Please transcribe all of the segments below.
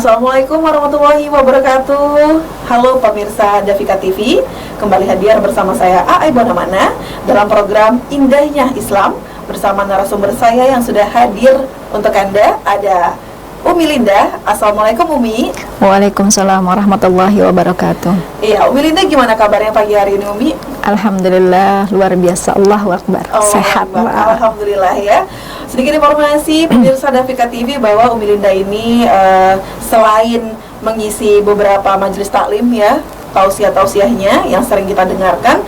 Assalamualaikum warahmatullahi wabarakatuh. Halo pemirsa Davika TV, kembali hadir bersama saya A'ai Bonamana dalam program Indahnya Islam bersama narasumber saya yang sudah hadir untuk Anda. Ada Umi Linda. Assalamualaikum Umi. Waalaikumsalam warahmatullahi wabarakatuh. Iya, Umi Linda, gimana kabarnya pagi hari ini Umi? Alhamdulillah, luar biasa, Allahu Akbar. Sehat, Alhamdulillah ya. Sedikit informasi pemirsa Davika TV bahwa Umi Linda ini selain mengisi beberapa majelis taklim ya, tausiah-tausiahnya yang sering kita dengarkan,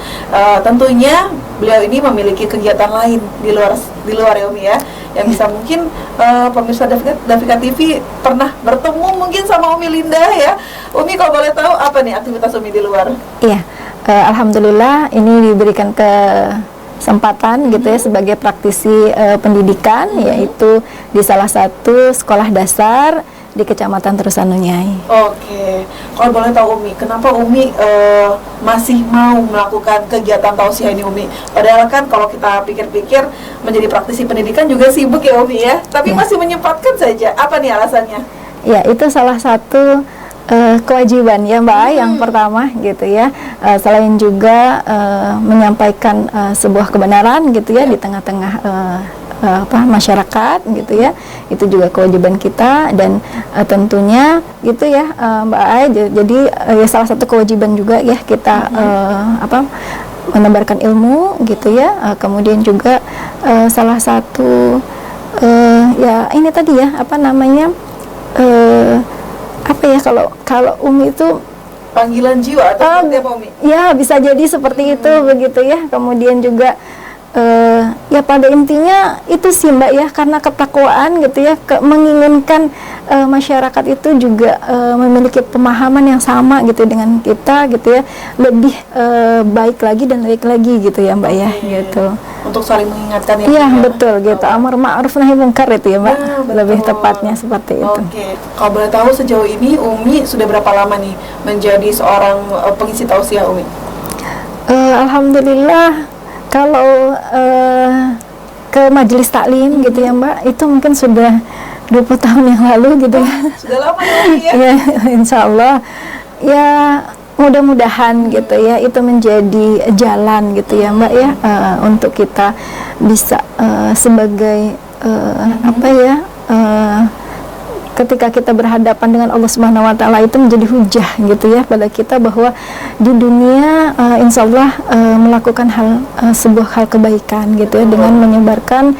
tentunya beliau ini memiliki kegiatan lain di luar ya Umi ya, yang bisa mungkin pemirsa Davika TV pernah bertemu mungkin sama Umi Linda ya. Umi, kalau boleh tahu apa nih aktivitas Umi di luar? Iya, alhamdulillah ini diberikan kesempatan gitu ya sebagai praktisi pendidikan, yaitu di salah satu sekolah dasar di Kecamatan Terusanunyai. Oke, kalau boleh tahu Umi, kenapa Umi masih mau melakukan kegiatan tausiah ini Umi? Padahal kan kalau kita pikir-pikir menjadi praktisi pendidikan juga sibuk ya Umi ya, tapi masih menyempatkan saja. Apa nih alasannya? Ya, itu salah satu kewajiban ya Mbak yang pertama gitu ya, selain juga menyampaikan sebuah kebenaran gitu ya di tengah-tengah masyarakat gitu ya, itu juga kewajiban kita. Dan tentunya gitu ya Mbak Ai, jadi ya salah satu kewajiban juga ya kita menebarkan ilmu gitu ya, kemudian juga salah satu ya ini tadi ya kalau Umi itu panggilan jiwa atau seperti apa Umi? Ya bisa jadi seperti itu begitu ya. Kemudian juga ya pada intinya itu sih Mbak ya, karena ketakwaan gitu ya, menginginkan masyarakat itu juga memiliki pemahaman yang sama gitu dengan kita gitu ya, lebih baik lagi dan baik lagi gitu ya Mbak ya gitu. Untuk saling mengingatkan ya. Iya betul gitu, amar ma'ruf nahi munkar itu ya Mbak, lebih tepatnya seperti itu. Oke, kalau boleh tahu sejauh ini Umi sudah berapa lama nih menjadi seorang pengisi tausiah Umi? Alhamdulillah, kalau ke majelis taklim gitu ya Mbak, itu mungkin sudah 20 tahun yang lalu gitu ya. Sudah lama ya? Ya, insya Allah ya, mudah-mudahan gitu ya itu menjadi jalan gitu ya Mbak ya, untuk kita bisa sebagai ketika kita berhadapan dengan Allah Subhanahu wa Ta'ala itu menjadi hujah gitu ya pada kita, bahwa di dunia insya Allah melakukan sebuah hal kebaikan gitu ya, dengan menyebarkan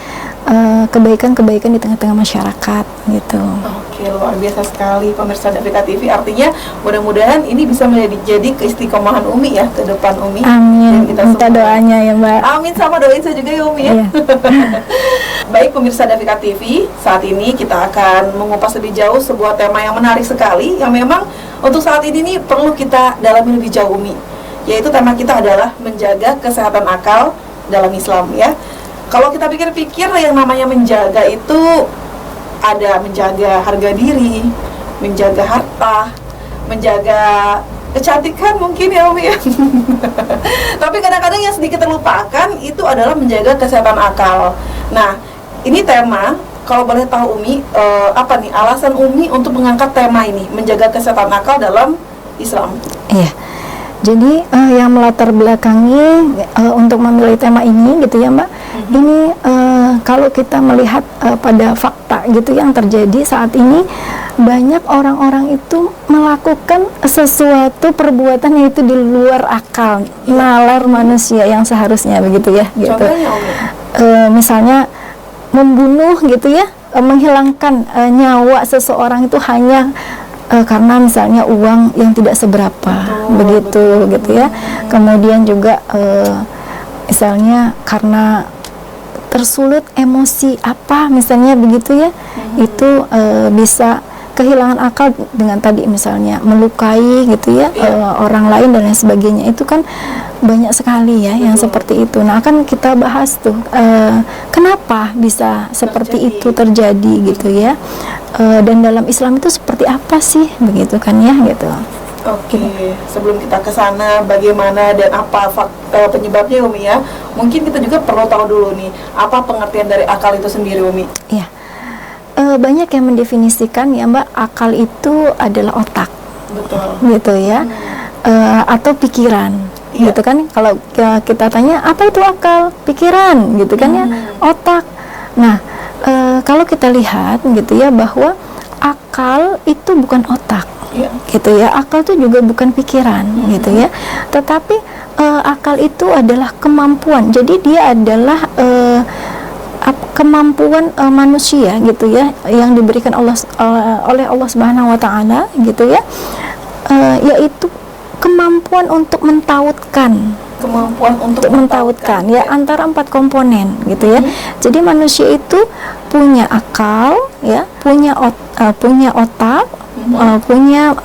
kebaikan-kebaikan di tengah-tengah masyarakat gitu. Oke, luar biasa sekali pemirsa Davika TV. Artinya mudah-mudahan ini bisa menjadi keistiqomahan Umi ya ke depan Umi. Amin. Minta doanya ya Mbak. Amin, sama doain saya juga ya Umi ya. Iya. Baik pemirsa Davika TV, saat ini kita akan mengupas lebih jauh sebuah tema yang menarik sekali, yang memang untuk saat ini nih perlu kita dalami lebih jauh Umi. Yaitu tema kita adalah menjaga kesehatan akal dalam Islam ya. Kalau kita pikir-pikir, yang namanya menjaga itu ada menjaga harga diri, menjaga harta, menjaga kecantikan mungkin ya Umi ya. Tapi kadang-kadang yang sedikit terlupakan itu adalah menjaga kesehatan akal. Nah, ini tema, kalau boleh tahu Umi, apa nih alasan Umi untuk mengangkat tema ini, menjaga kesehatan akal dalam Islam? Iya. Jadi yang melatar belakangi untuk memilih tema ini gitu ya Mbak, ini kalau kita melihat pada fakta gitu yang terjadi saat ini, banyak orang-orang itu melakukan sesuatu perbuatan yang itu di luar akal, nalar manusia yang seharusnya begitu ya gitu. Misalnya membunuh gitu ya, menghilangkan nyawa seseorang itu hanya karena misalnya uang yang tidak seberapa, begitu gitu ya. Kemudian juga misalnya karena tersulut emosi apa misalnya begitu ya, itu bisa kehilangan akal dengan tadi misalnya melukai gitu ya orang lain dan lain sebagainya. Itu kan banyak sekali ya yang seperti itu. Nah, kan kita bahas tuh kenapa bisa seperti itu terjadi gitu ya, dan dalam Islam itu seperti apa sih begitu kan ya gitu. Oke, sebelum kita ke sana bagaimana dan apa penyebabnya Umi ya, mungkin kita juga perlu tahu dulu nih apa pengertian dari akal itu sendiri Umi. Iya. banyak yang mendefinisikan ya Mbak, akal itu adalah otak. Betul. Gitu ya. Atau pikiran. Iya. Gitu kan. Kalau kita tanya apa itu akal? Pikiran gitu kan ya, otak. Nah, kalau kita lihat gitu ya bahwa akal itu bukan otak. Iya. Gitu ya. Akal itu juga bukan pikiran gitu ya. Tetapi akal itu adalah kemampuan. Jadi dia adalah kemampuan manusia gitu ya, yang diberikan oleh Allah Subhanahu wa taala gitu ya. Yaitu kemampuan untuk mentautkan ya antara 4 komponen gitu ya. Jadi manusia itu punya akal ya, punya otak, punya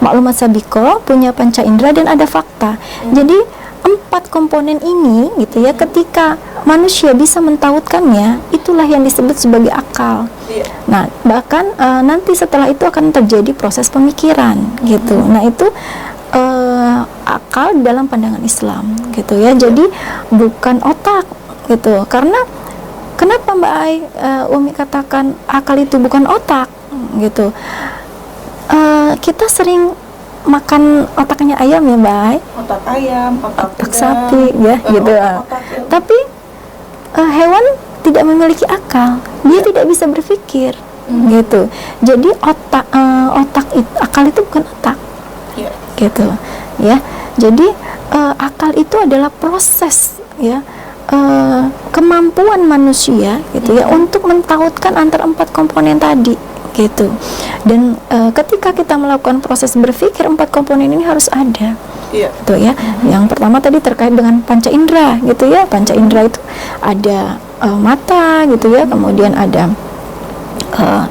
maklumat sabiqah, punya panca indera, dan ada fakta. Jadi 4 komponen ini gitu ya, ketika manusia bisa mentautkannya, itulah yang disebut sebagai akal. Nah, bahkan nanti setelah itu akan terjadi proses pemikiran gitu. Nah, itu akal dalam pandangan Islam gitu ya. Jadi bukan otak gitu. Karena kenapa Mbak Ai, Umi katakan akal itu bukan otak gitu. Kita sering makan otaknya ayam ya Mbak Ai, Otak ayam, otak sapi ya gitu. Tapi hewan tidak memiliki akal, dia tidak bisa berpikir gitu. Jadi akal itu bukan otak. Gitu ya. Jadi akal itu adalah proses ya, kemampuan manusia gitu ya untuk mentautkan antara 4 komponen tadi gitu. Dan ketika kita melakukan proses berpikir, 4 komponen ini harus ada. Gitu ya. Yang pertama tadi terkait dengan panca indera gitu ya. Panca indera itu ada mata gitu ya, kemudian ada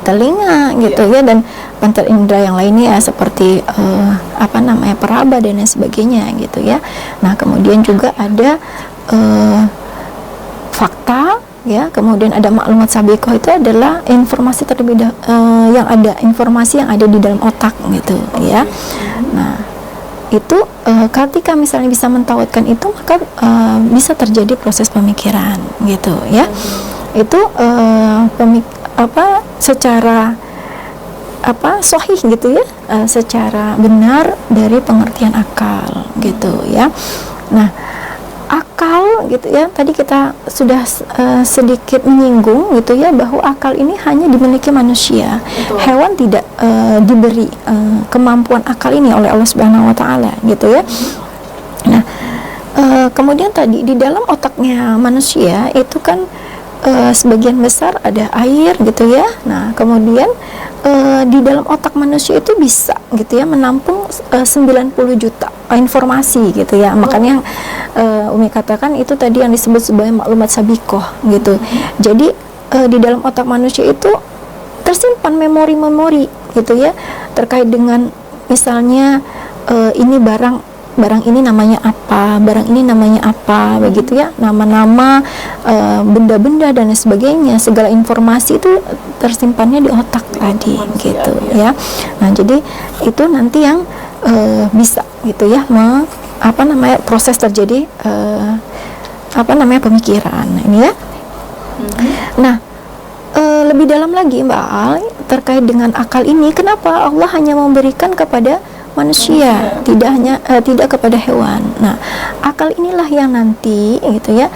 telinga gitu ya, dan panca indera yang lainnya seperti peraba dan lain sebagainya gitu ya. Nah, kemudian juga ada fakta ya, kemudian ada maklumat sabiqah, itu adalah informasi terlebih informasi yang ada di dalam otak gitu ya. Nah, itu ketika misalnya bisa mentautkan itu, maka bisa terjadi proses pemikiran gitu ya. Itu secara sahih gitu ya, secara benar dari pengertian akal gitu ya. Nah, akal gitu ya, tadi kita sudah sedikit menyinggung gitu ya, bahwa akal ini hanya dimiliki manusia. Betul. Hewan tidak diberi kemampuan akal ini oleh Allah Subhanahu wa taala gitu ya. Nah, kemudian tadi di dalam otaknya manusia itu kan sebagian besar ada air gitu ya. Nah, kemudian di dalam otak manusia itu bisa gitu ya menampung 90 juta informasi gitu ya. Makanya Umi katakan itu tadi yang disebut sebagai maklumat sabiqah gitu. Jadi di dalam otak manusia itu tersimpan memori-memori gitu ya, terkait dengan misalnya ini barang ini namanya apa, barang ini namanya apa, begitu ya, nama-nama, benda-benda dan sebagainya, segala informasi itu tersimpannya di otak tadi gitu ya. Nah, jadi itu nanti yang bisa gitu ya proses terjadi pemikiran ini ya. Nah, lebih dalam lagi Mbak Al terkait dengan akal ini, kenapa Allah hanya memberikan kepada manusia, tidak kepada hewan. Nah, akal inilah yang nanti gitu ya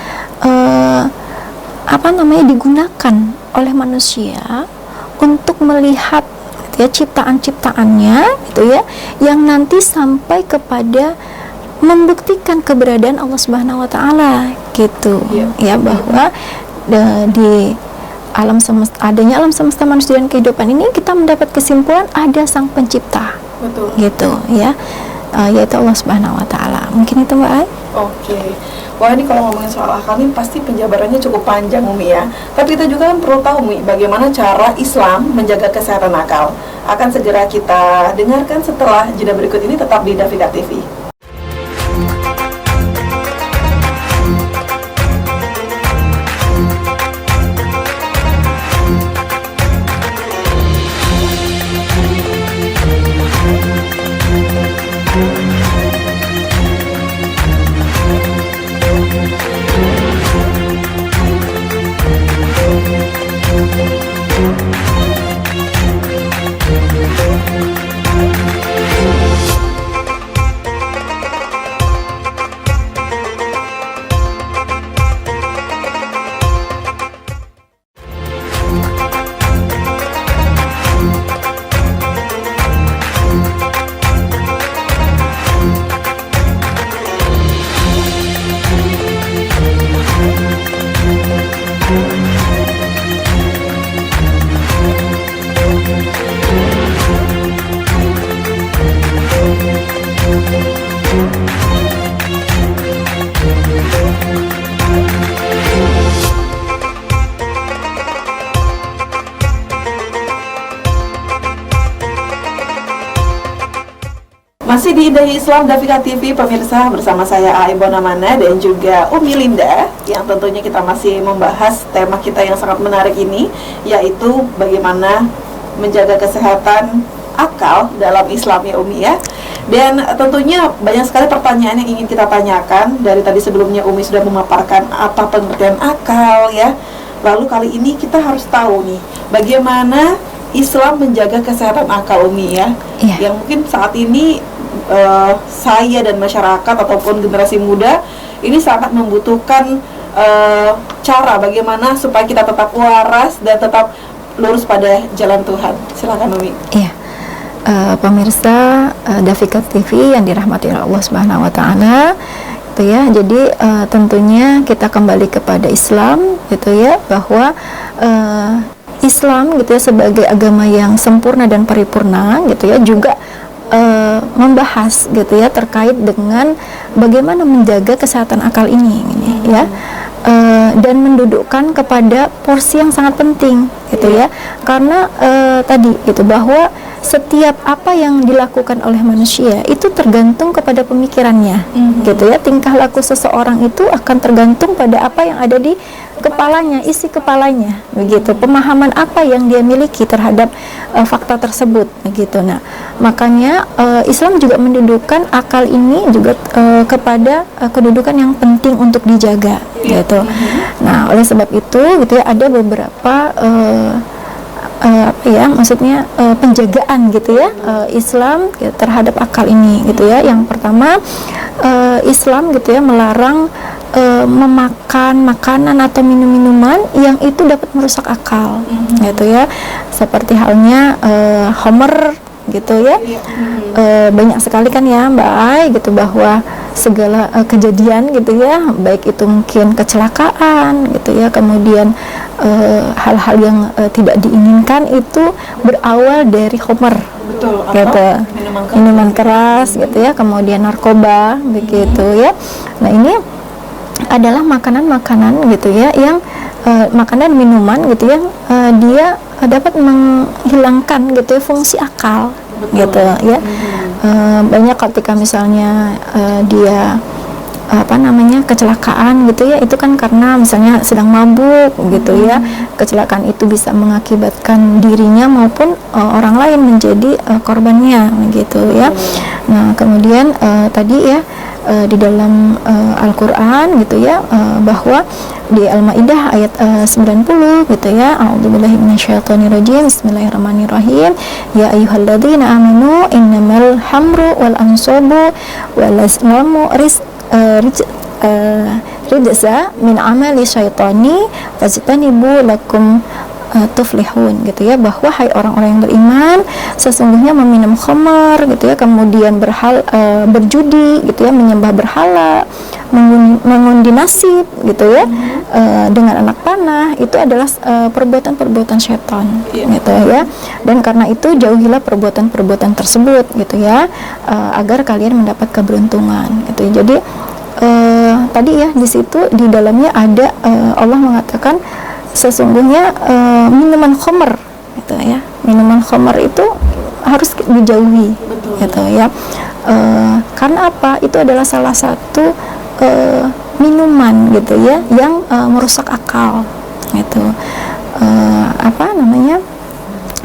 digunakan oleh manusia untuk melihat gitu ya, ciptaan-ciptaannya gitu ya, yang nanti sampai kepada membuktikan keberadaan Allah Subhanahu wa taala gitu ya, bahwa di adanya alam semesta manusia dan kehidupan ini kita mendapat kesimpulan ada sang pencipta. Betul. Gitu ya, yaitu Allah Subhanahu wa taala. Mungkin itu Mbak Ai. Oke. Wah, ini kalau ngomongin soal akal ini pasti penjabarannya cukup panjang Umi ya. Tapi kita juga kan perlu tahu Umi, bagaimana cara Islam menjaga kesehatan akal. Akan segera kita dengarkan setelah jeda berikut ini, tetap di Dafika TV. Bidahi Islam Dafika TV, pemirsa, bersama saya Aibona Mana dan juga Umi Linda, yang tentunya kita masih membahas tema kita yang sangat menarik ini, yaitu bagaimana menjaga kesehatan akal dalam Islam ya Umi ya. Dan tentunya banyak sekali pertanyaan yang ingin kita tanyakan. Dari tadi sebelumnya Umi sudah memaparkan apa pengertian akal ya. Lalu kali ini kita harus tahu nih, bagaimana Islam menjaga kesehatan akal Umi ya. Yang mungkin saat ini saya dan masyarakat ataupun generasi muda ini sangat membutuhkan cara bagaimana supaya kita tetap waras dan tetap lurus pada jalan Tuhan. Silakan Umi. Iya. Pemirsa Dafika TV yang dirahmati oleh Allah Subhanahu wa taala, gitu ya. Jadi tentunya kita kembali kepada Islam, gitu ya, bahwa Islam gitu ya sebagai agama yang sempurna dan paripurna, gitu ya, juga membahas gitu ya terkait dengan bagaimana menjaga kesehatan akal ini ya, dan mendudukkan kepada porsi yang sangat penting gitu ya, karena tadi gitu bahwa setiap apa yang dilakukan oleh manusia itu tergantung kepada pemikirannya gitu ya. Tingkah laku seseorang itu akan tergantung pada apa yang ada di kepalanya, isi kepalanya begitu, pemahaman apa yang dia miliki terhadap fakta tersebut begitu. Nah, makanya Islam juga mendudukkan akal ini juga kepada kedudukan yang penting untuk dijaga gitu. Nah, oleh sebab itu gitu ya, ada beberapa maksudnya penjagaan gitu ya Islam ya, terhadap akal ini gitu ya. Yang pertama, Islam gitu ya melarang memakan makanan atau minum-minuman yang itu dapat merusak akal gitu ya, seperti halnya homer gitu ya. Banyak sekali kan ya Mbak Ai gitu bahwa segala kejadian gitu ya, baik itu mungkin kecelakaan gitu ya, kemudian hal-hal yang tidak diinginkan itu berawal dari homer. Betul, gitu, minuman keras gitu ya, kemudian narkoba begitu ya. Nah, ini adalah makanan-makanan gitu ya, yang makanan minuman gitu ya, dia dapat menghilangkan gitu ya fungsi akal. Betul. Gitu ya. Banyak ketika misalnya dia kecelakaan gitu ya, itu kan karena misalnya sedang mabuk gitu ya. Kecelakaan itu bisa mengakibatkan dirinya maupun orang lain menjadi korbannya gitu ya. Nah, kemudian tadi ya di dalam Al-Qur'an gitu ya, bahwa di Al-Maidah ayat 90 gitu ya, a'udzubillahi minasyaitonirrajim, bismillahirrahmanirrahim, ya ayyuhalladzina amanu innamal hamru wal ansabu wal azlamu rijza min amali syaitani fajtanibu lakum tuflihun gitu ya, bahwa hai orang-orang yang beriman, sesungguhnya meminum khamar gitu ya, kemudian berjudi gitu ya, menyembah berhala, mengundi nasib gitu ya, dengan anak panah, itu adalah perbuatan-perbuatan syaitan gitu ya. Dan karena itu jauhilah perbuatan-perbuatan tersebut gitu ya, agar kalian mendapat keberuntungan gitu. Jadi tadi ya di situ di dalamnya ada Allah mengatakan sesungguhnya minuman khamr gitu ya, minuman khamr itu harus dijauhi. Betul. Gitu ya. Karena apa? Itu adalah salah satu minuman gitu ya yang merusak akal gitu.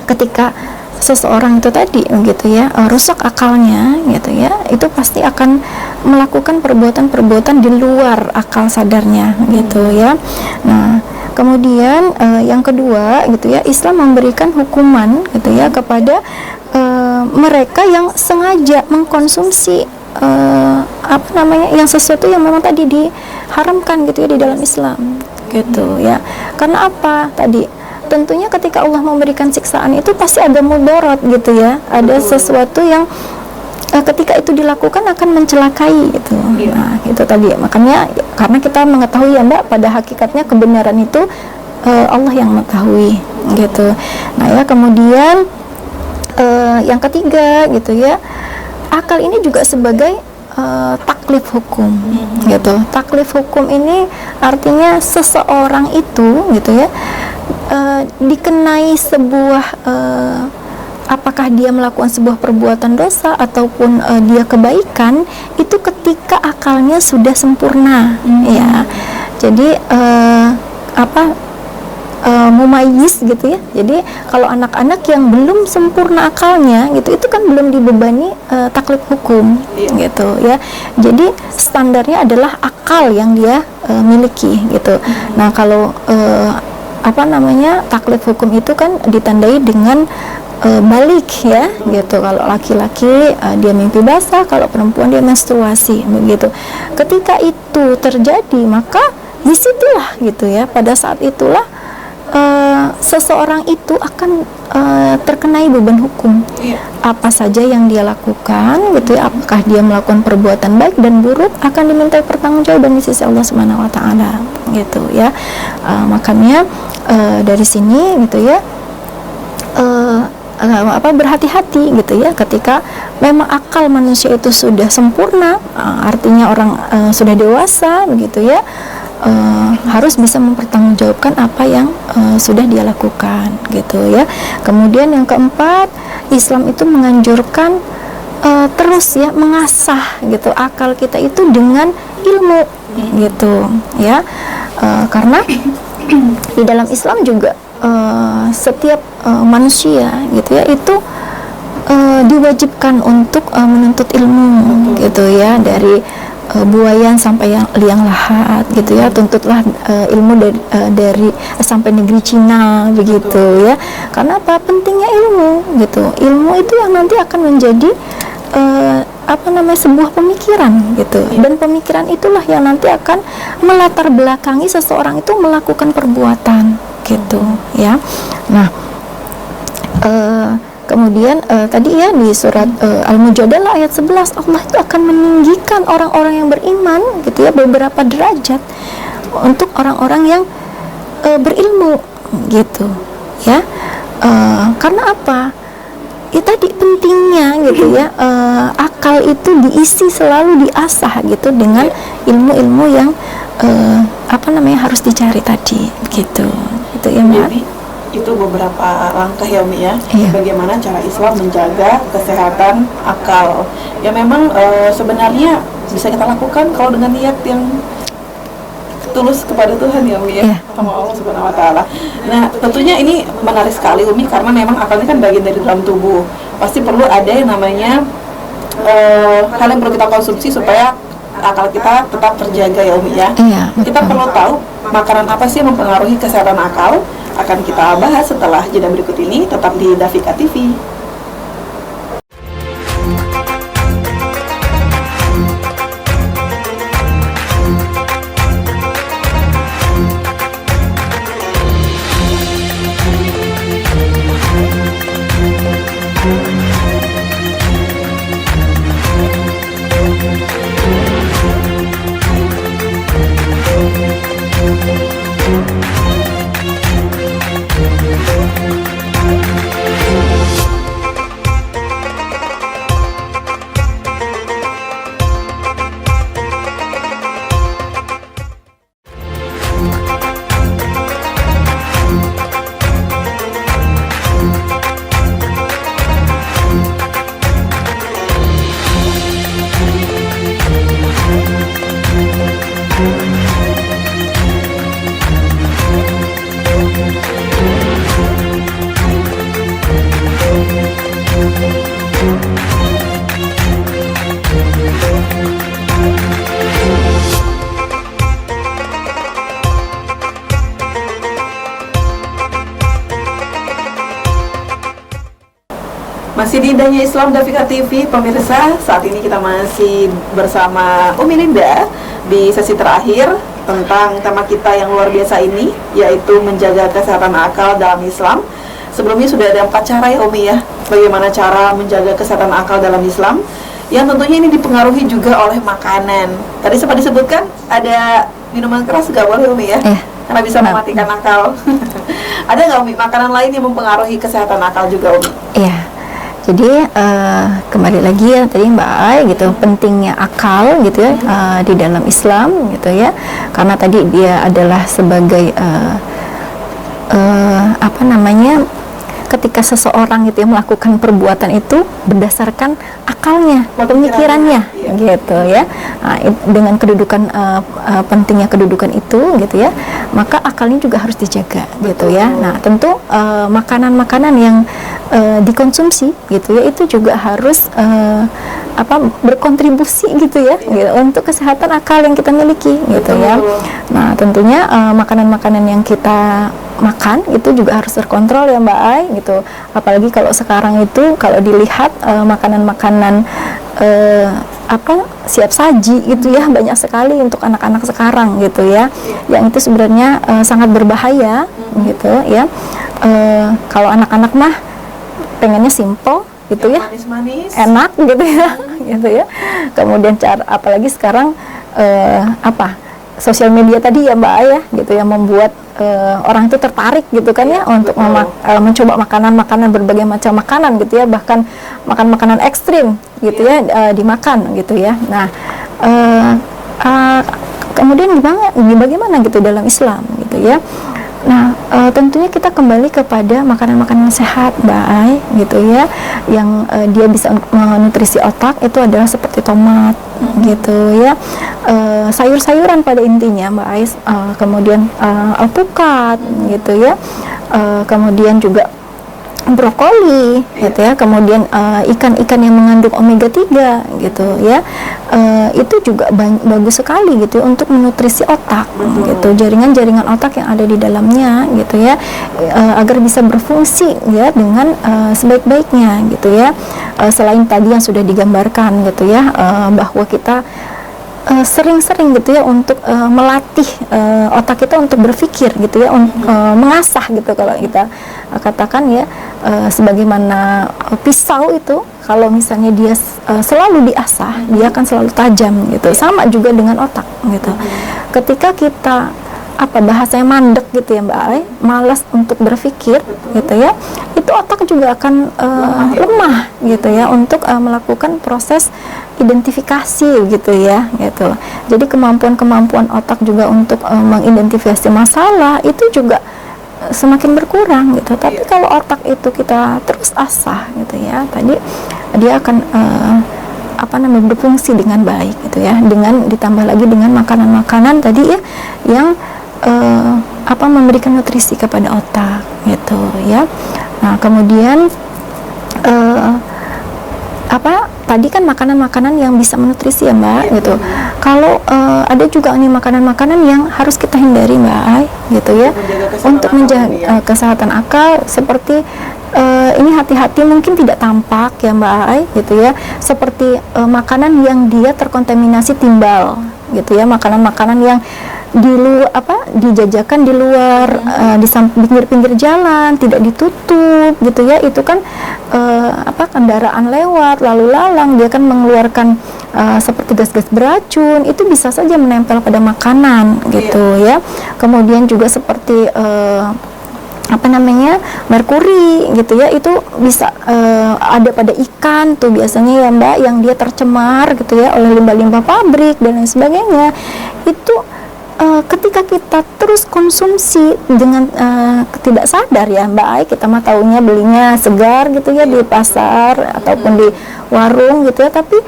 Ketika seseorang itu tadi gitu ya rusak akalnya gitu ya, itu pasti akan melakukan perbuatan-perbuatan di luar akal sadarnya gitu ya. Nah, kemudian yang kedua gitu ya, Islam memberikan hukuman gitu ya kepada mereka yang sengaja mengkonsumsi yang sesuatu yang memang tadi diharamkan gitu ya di dalam Islam gitu ya. Karena apa? Tadi tentunya ketika Allah memberikan siksaan itu pasti ada mudarat gitu ya, ada sesuatu yang ketika itu dilakukan akan mencelakai gitu. Nah, itu tadi. Makanya karena kita mengetahui ya Mbak, pada hakikatnya kebenaran itu Allah yang mengetahui gitu. Nah ya, kemudian yang ketiga gitu ya, akal ini juga sebagai taklif hukum gitu. Taklif hukum ini artinya seseorang itu gitu ya dikenai sebuah apakah dia melakukan sebuah perbuatan dosa ataupun dia kebaikan, itu ketika akalnya sudah sempurna, ya. Jadi mumayyiz gitu ya. Jadi kalau anak-anak yang belum sempurna akalnya gitu, itu kan belum dibebani taklif hukum, gitu ya. Jadi standarnya adalah akal yang dia miliki gitu. Nah, kalau taklif hukum itu kan ditandai dengan balik ya, gitu. Kalau laki-laki dia mimpi basah, kalau perempuan dia menstruasi, begitu. Ketika itu terjadi, maka disitulah gitu ya, pada saat itulah seseorang itu akan terkenai beban hukum. Apa saja yang dia lakukan gitu ya, apakah dia melakukan perbuatan baik dan buruk, akan dimintai pertanggungjawaban di sisi Allah Subhanahu wa taala, gitu ya. Makanya dari sini gitu ya, berhati-hati gitu ya, ketika memang akal manusia itu sudah sempurna, artinya orang sudah dewasa begitu ya, harus bisa mempertanggungjawabkan apa yang sudah dia lakukan, gitu ya. Kemudian yang keempat, Islam itu menganjurkan terus ya mengasah gitu akal kita itu dengan ilmu, gitu ya. Karena di dalam Islam juga setiap manusia gitu ya itu diwajibkan untuk menuntut ilmu, gitu ya, dari buayan sampai yang liang lahat gitu ya. Tuntutlah ilmu dari sampai negeri Cina, begitu ya. Karena apa? Pentingnya ilmu, gitu. Ilmu itu yang nanti akan menjadi sebuah pemikiran, gitu. Dan pemikiran itulah yang nanti akan melatar belakangi seseorang itu melakukan perbuatan, gitu ya. Nah, kemudian tadi ya di surat Al-Mujadalah ayat 11, Allah itu akan meninggikan orang-orang yang beriman gitu ya beberapa derajat untuk orang-orang yang berilmu, gitu ya. Karena apa? Ya tadi pentingnya gitu ya, akal itu diisi, selalu diasah gitu dengan ilmu-ilmu yang harus dicari tadi, gitu. Itu ya, Mbak. Itu beberapa langkah ya Umi ya, bagaimana cara Islam menjaga kesehatan akal. Ya memang sebenarnya bisa kita lakukan kalau dengan niat yang tulus kepada Tuhan ya Umi ya, sama Allah Subhanahu wa taala. Nah, tentunya ini menarik sekali Umi, karena memang akal ini kan bagian dari dalam tubuh. Pasti perlu ada yang namanya hal yang perlu kita konsumsi supaya akal kita tetap terjaga ya Umi ya. Kita perlu tahu makanan apa sih yang mempengaruhi kesehatan akal. Akan kita bahas setelah jeda berikut ini, tetap di Davika TV. Masih di indahnya Islam Davika TV, pemirsa. Saat ini kita masih bersama Umi Linda di sesi terakhir tentang tema kita yang luar biasa ini, yaitu menjaga kesehatan akal dalam Islam. Sebelumnya sudah ada 4 cara ya Umi ya, bagaimana cara menjaga kesehatan akal dalam Islam, yang tentunya ini dipengaruhi juga oleh makanan. Tadi sempat disebutkan ada minuman keras nggak boleh Umi ya, karena bisa mematikan akal. Ada nggak Umi makanan lain yang mempengaruhi kesehatan akal juga Umi? Iya. Jadi kembali lagi ya tadi Mbak Ai gitu, pentingnya akal gitu ya di dalam Islam gitu ya, karena tadi dia adalah sebagai ketika seseorang gitu ya melakukan perbuatan itu berdasarkan akalnya, pemikirannya, gitu ya. Nah, dengan kedudukan pentingnya kedudukan itu gitu ya, maka akalnya juga harus dijaga gitu ya. Nah, tentu makanan-makanan yang dikonsumsi gitu ya itu juga harus berkontribusi gitu ya, gitu, untuk kesehatan akal yang kita miliki gitu ya. Nah, tentunya makanan-makanan yang kita makan itu juga harus terkontrol ya Mbak Ai gitu. Apalagi kalau sekarang itu kalau dilihat makanan-makanan siap saji gitu ya, banyak sekali untuk anak-anak sekarang gitu ya, yang itu sebenarnya sangat berbahaya gitu ya. Kalau anak-anak mah pengennya simple gitu ya, manis-manis, enak gitu ya, gitu ya. Kemudian apalagi sekarang sosial media tadi ya Mbak Ayah gitu yang membuat orang itu tertarik gitu kan ya untuk mencoba makanan-makanan, berbagai macam makanan gitu ya, bahkan makan makanan ekstrim gitu ya dimakan gitu ya. Nah kemudian bagaimana gitu dalam Islam gitu ya. Nah, tentunya kita kembali kepada makanan-makanan sehat, Mbak Ai, gitu ya, yang dia bisa menutrisi otak itu adalah seperti tomat, gitu ya, sayur-sayuran pada intinya, Mbak Ai, kemudian alpukat, gitu ya, kemudian juga brokoli gitu ya, kemudian ikan-ikan yang mengandung omega 3 gitu ya, itu juga bagus sekali gitu untuk menutrisi otak gitu, jaringan-jaringan otak yang ada di dalamnya gitu ya, agar bisa berfungsi ya dengan sebaik-baiknya gitu ya. Selain tadi yang sudah digambarkan gitu ya, bahwa kita sering-sering gitu ya untuk melatih otak kita untuk berpikir gitu ya, mengasah gitu kalau kita katakan ya, sebagaimana pisau itu kalau misalnya dia selalu diasah, dia akan selalu tajam gitu. Sama juga dengan otak gitu. Ketika kita bahasanya mandek gitu ya Mbak Ai, malas untuk berpikir gitu ya, itu otak juga akan lemah gitu ya untuk melakukan proses identifikasi gitu ya gitu. Jadi kemampuan otak juga untuk mengidentifikasi masalah itu juga semakin berkurang gitu. Tapi kalau otak itu kita terus asah gitu ya, tadi dia akan berfungsi dengan baik gitu ya, dengan ditambah lagi dengan makanan-makanan tadi ya yang memberikan nutrisi kepada otak gitu ya. Nah, kemudian tadi kan makanan-makanan yang bisa menutrisi ya Mbak gitu. Kalau ada juga nih makanan-makanan yang harus kita hindari Mbak Ai gitu ya, untuk menjaga kesehatan akal, seperti ini hati-hati mungkin tidak tampak ya Mbak Ai gitu ya, seperti makanan yang dia terkontaminasi timbal gitu ya, makanan-makanan yang dijajakan di luar, di pinggir-pinggir jalan, tidak ditutup gitu ya, itu kan kendaraan lewat lalu lalang, dia kan mengeluarkan seperti gas-gas beracun, itu bisa saja menempel pada makanan gitu ya. Kemudian juga seperti merkuri gitu ya, itu bisa ada pada ikan tuh biasanya ya Mbak, yang dia tercemar gitu ya oleh limbah-limbah pabrik dan lain sebagainya. Itu ketika kita terus konsumsi dengan tidak sadar ya Mbak Ai, kita mah taunya belinya segar gitu ya di pasar ataupun di warung gitu ya, tapi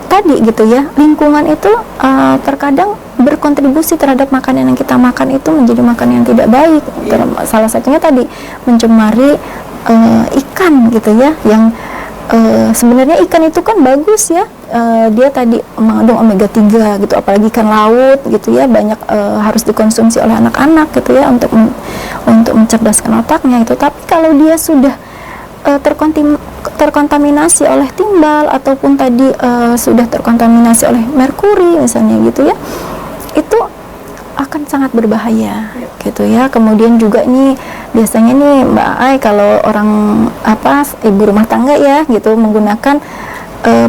tadi gitu ya, lingkungan itu terkadang berkontribusi terhadap makanan yang kita makan itu menjadi makanan yang tidak baik. Salah satunya tadi mencemari ikan gitu ya, yang sebenarnya ikan itu kan bagus ya, dia tadi mengandung omega 3 gitu, apalagi ikan laut gitu ya, banyak harus dikonsumsi oleh anak-anak gitu ya untuk mencerdaskan otaknya itu. Tapi kalau dia sudah terkontaminasi oleh timbal ataupun tadi sudah terkontaminasi oleh merkuri misalnya gitu ya, itu akan sangat berbahaya gitu ya. Kemudian juga ini biasanya nih Mbak Ai, kalau orang ibu rumah tangga ya gitu menggunakan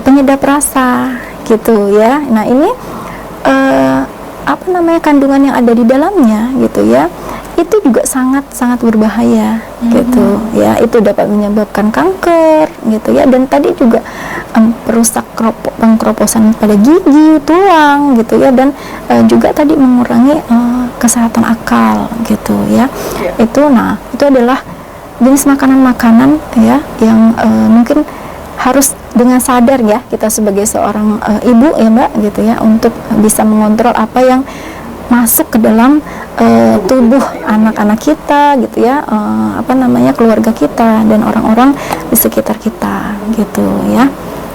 penyedap rasa gitu ya. Nah, ini kandungan yang ada di dalamnya gitu ya, itu juga sangat berbahaya gitu ya. Itu dapat menyebabkan kanker gitu ya, dan tadi juga perusak pengkeroposan pada gigi, tulang gitu ya, dan juga tadi mengurangi kesehatan akal gitu ya. Itu adalah jenis makanan-makanan ya yang mungkin harus dengan sadar ya kita sebagai seorang ibu ya Mbak gitu ya, untuk bisa mengontrol apa yang masuk ke dalam tubuh anak-anak kita gitu ya, keluarga kita dan orang-orang di sekitar kita gitu ya.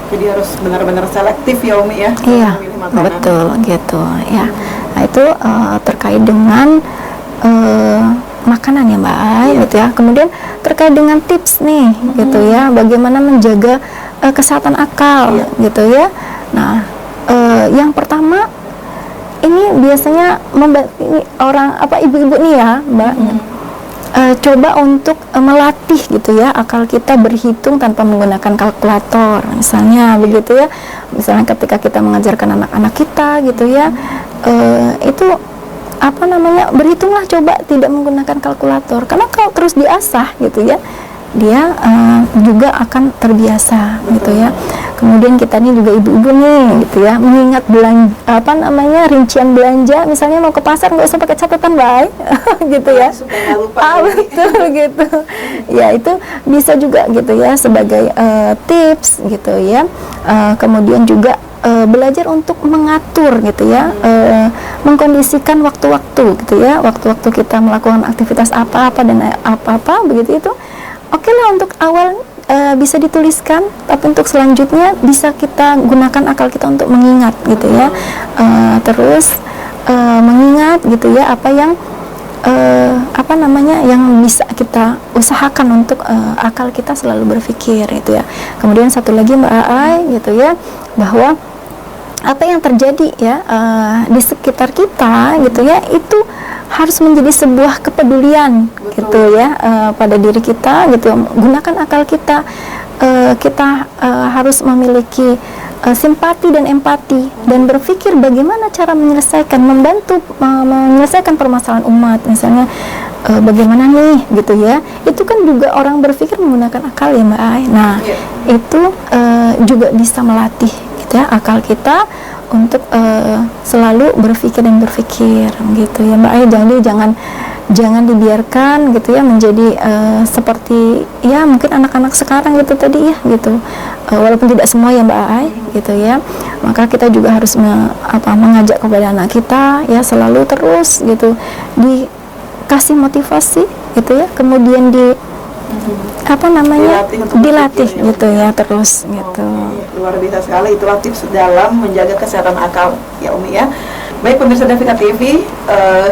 Jadi harus benar-benar selektif ya Umi ya. Iya, betul gitu ya. Nah itu terkait dengan makanan ya Mbak Ai gitu ya. Kemudian terkait dengan tips nih gitu ya, bagaimana menjaga kesehatan akal gitu ya. Nah yang pertama ini biasanya ini orang ibu-ibu nih ya Mbak, coba untuk melatih gitu ya akal kita berhitung tanpa menggunakan kalkulator misalnya begitu ya. Misalnya ketika kita mengajarkan anak-anak kita gitu ya, itu berhitunglah coba tidak menggunakan kalkulator, karena kalau terus diasah gitu ya dia juga akan terbiasa gitu ya. Kemudian kita nih juga ibu-ibu nih gitu ya, mengingat rincian belanja, misalnya mau ke pasar nggak usah pakai catatan baik gitu ya. Betul gitu ya, itu bisa juga gitu ya sebagai tips gitu ya. Kemudian juga belajar untuk mengatur gitu ya, mengkondisikan waktu-waktu gitu ya, waktu-waktu kita melakukan aktivitas apa-apa dan apa-apa begitu, itu oke lah untuk awal bisa dituliskan, tapi untuk selanjutnya bisa kita gunakan akal kita untuk mengingat gitu ya. Terus mengingat gitu ya apa yang yang bisa kita usahakan untuk akal kita selalu berpikir gitu ya. Kemudian satu lagi Mbak Ai gitu ya, bahwa apa yang terjadi ya di sekitar kita gitu ya, itu harus menjadi sebuah kepedulian gitu ya pada diri kita gitu. Gunakan akal kita, kita harus memiliki simpati dan empati dan berpikir bagaimana cara membantu menyelesaikan permasalahan umat misalnya. Bagaimana nih gitu ya, itu kan juga orang berpikir menggunakan akal ya Mbak Ai. Nah itu juga bisa melatih gitu ya akal kita untuk selalu berpikir gitu ya Mbak Ai. Jadi jangan dibiarkan gitu ya menjadi seperti ya mungkin anak-anak sekarang gitu tadi ya gitu, walaupun tidak semua ya Mbak Ai gitu ya. Maka kita juga harus mengajak kepada anak kita ya selalu terus gitu dikasih motivasi gitu ya, kemudian dilatih gitu ya terus gitu. Luar biasa sekali, itulah tips dalam menjaga kesehatan akal ya Umi ya. Baik pemirsa Davika TV,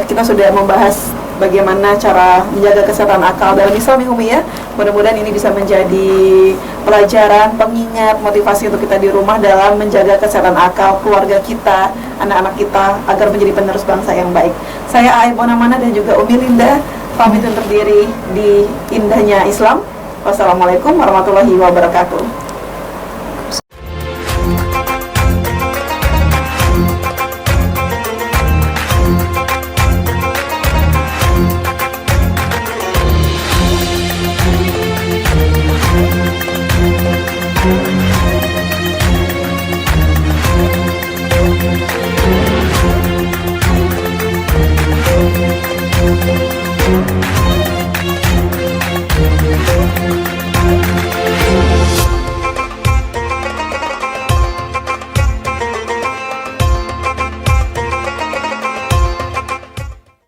kita sudah membahas bagaimana cara menjaga kesehatan akal dalam Islam ya Umi ya. Mudah-mudahan ini bisa menjadi pelajaran, pengingat, motivasi untuk kita di rumah dalam menjaga kesehatan akal keluarga kita, anak-anak kita, agar menjadi penerus bangsa yang baik. Saya Ai Bonamana dan juga Umi Linda pamit undur diri di indahnya Islam. Wassalamualaikum warahmatullahi wabarakatuh.